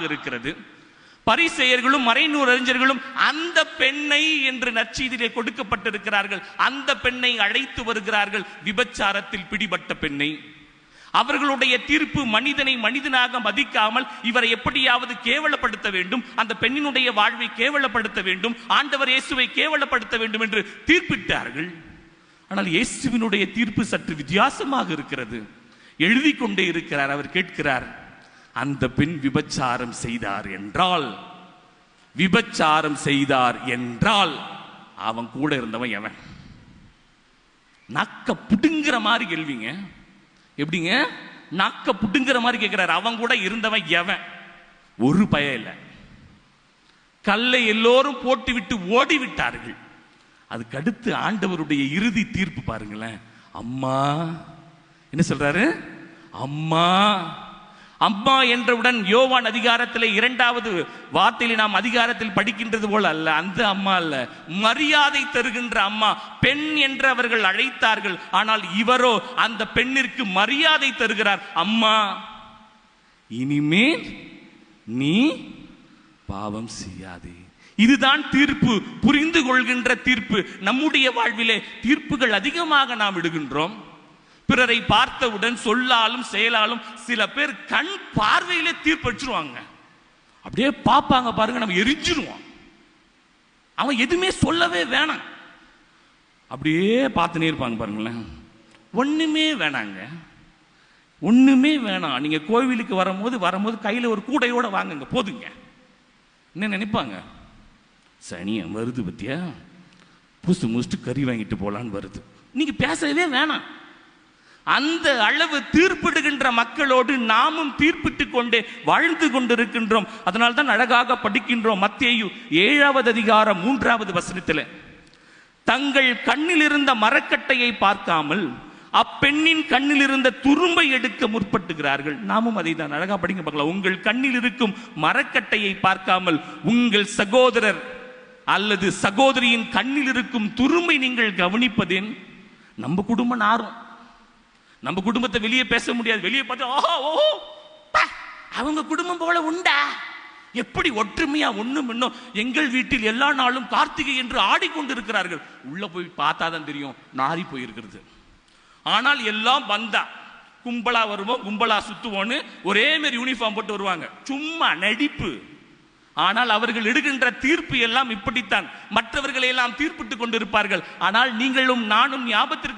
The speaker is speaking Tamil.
இருக்கிறது. பரிசேயர்களும் மறைநூல் அறிஞர்களும் அந்த பெண்ணை என்று நற்செய்தியிலே கொடுக்கப்பட்டிருக்கிறார்கள். அந்த பெண்ணை அழைத்து வருகிறார்கள், விபச்சாரத்தில் பிடிபட்ட பெண்ணை. அவர்களுடைய தீர்ப்பு மனிதனை மனிதனாக மதிக்காமல் இவரை எப்படியாவது கேவலப்படுத்த வேண்டும், அந்த பெண்ணினுடைய வாழ்வை கேவலப்படுத்த வேண்டும், ஆண்டவர் இயேசுவை கேவலப்படுத்த வேண்டும் என்று தீர்ப்பிட்டார்கள். ஆனால் இயேசுவினுடைய தீர்ப்பு சற்று வித்தியாசமாக இருக்கிறது. எழுதி கொண்டே இருக்கிறார். அவர் கேட்கிறார், அந்த பெண் விபச்சாரம் செய்தார் என்றால் அவன் கூட இருந்தவன் எவன்? நக்க புடுங்கிற மாதிரி கேள்விங்க. எப்படிங்க? நக்க புடுங்கிற மாதிரி கேட்கிறார். அவன் கூட இருந்தவன் எவன்? ஒரு பய இல்ல. கல்லை எல்லோரும் போட்டு விட்டு ஓடி விட்டார்கள். அதுக்கு அடுத்து ஆண்டவருடைய இறுதி தீர்ப்பு பாருங்களேன். அம்மா என்ன சொல்றாரு? அம்மா அம்மா என்றவுடன் யோவான் அதிகாரத்தில் 2வது வார்த்தையில் நாம் அதிகாரத்தில் படிக்கின்றது போல அல்ல. அந்த அம்மா அல்ல, மரியாதை தருகின்ற அம்மா. பெண் என்று அவர்கள் அழைத்தார்கள். ஆனால் இவரோ அந்த பெண்ணிற்கு மரியாதை தருகிறார். அம்மா, இனிமேல் நீ பாவம் செய்யாதே. இதுதான் தீர்ப்பு, புரிந்து கொள்கின்ற தீர்ப்பு. நம்முடைய வாழ்விலே தீர்ப்புகள் அதிகமாக நாம் இடுகின்றோம். பிறரை பார்த்தவுடன் சொல்லாலும் செயலாலும் சில பேர் கண் பார்வையிலே தீர்ப்பு வச்சிருவாங்க. அப்படியே பார்ப்பாங்க பாருங்க, நம்ம எரிஞ்சிருவோம். அவன் எதுவுமே சொல்லவே வேணாம், அப்படியே பார்த்துனே இருப்பாங்க பாருங்களேன். ஒண்ணுமே வேணாங்க, ஒண்ணுமே வேணாம். நீங்க கோவிலுக்கு வரும்போது கையில ஒரு கூடையோட வாங்குங்க, போதுங்க. என்ன நினைப்பாங்க? சனியம் வருது பத்தியா, முடிச்சுட்டு கறி வாங்கிட்டு போலான்னு வருது. நீங்க பேசவே வேணாம். அந்த அளவு தீர்ப்பிடுகின்ற மக்களோடு நாமும் தீர்ப்பிட்டு கொண்டே வாழ்ந்து கொண்டிருக்கின்றோம். அதனால தான் அழகாக படிக்கின்றோம். மத்தேயு 7வது அதிகாரம் 3வது வசனத்தில், தங்கள் கண்ணில் இருந்த மரக்கட்டையை பார்க்காமல் அப்பெண்ணின் கண்ணில் இருந்த துரும்பை எடுக்க முற்பட்டுகிறார்கள். நாமும் அதை தான் அழகா படிங்க பார்க்கலாம். உங்கள் கண்ணில் இருக்கும் மரக்கட்டையை பார்க்காமல் உங்கள் சகோதரர் அல்லது சகோதரியின் கண்ணில் இருக்கும் துரும்பை நீங்கள் கவனிப்பதேன்? நம்ம குடும்பம் நாரும். நம்ம குடும்பத்தை வெளியே பேச முடியாது. வெளியே பார்த்து ஓஹோ ஓஹோ அவங்க குடும்பம் போல உண்டா, எப்படி ஒற்றுமையா ஒண்ணும் இன்னும் எங்கள் வீட்டில் எல்லா நாளும் கார்த்திகை என்று ஆடிக்கொண்டிருக்கிறார்கள். உள்ள போய் பார்த்தாதான் தெரியும் நாரி போயிருக்கிறது. ஆனால் எல்லாம் வந்தா கும்பலா வருவோம், கும்பலா சுத்துவோன்னு ஒரே மாதிரி யூனிஃபார்ம் போட்டு வருவாங்க. சும்மா நடிப்பு. ஆனால் அவர்கள் எடுக்கின்ற தீர்ப்பு எல்லாம் இப்படித்தான். மற்றவர்களை எல்லாம் தீர்ப்பிட்டுக் கொண்டிருப்பார்கள். ஆனால் நீங்களும் நானும் ஞாபகத்திற்கு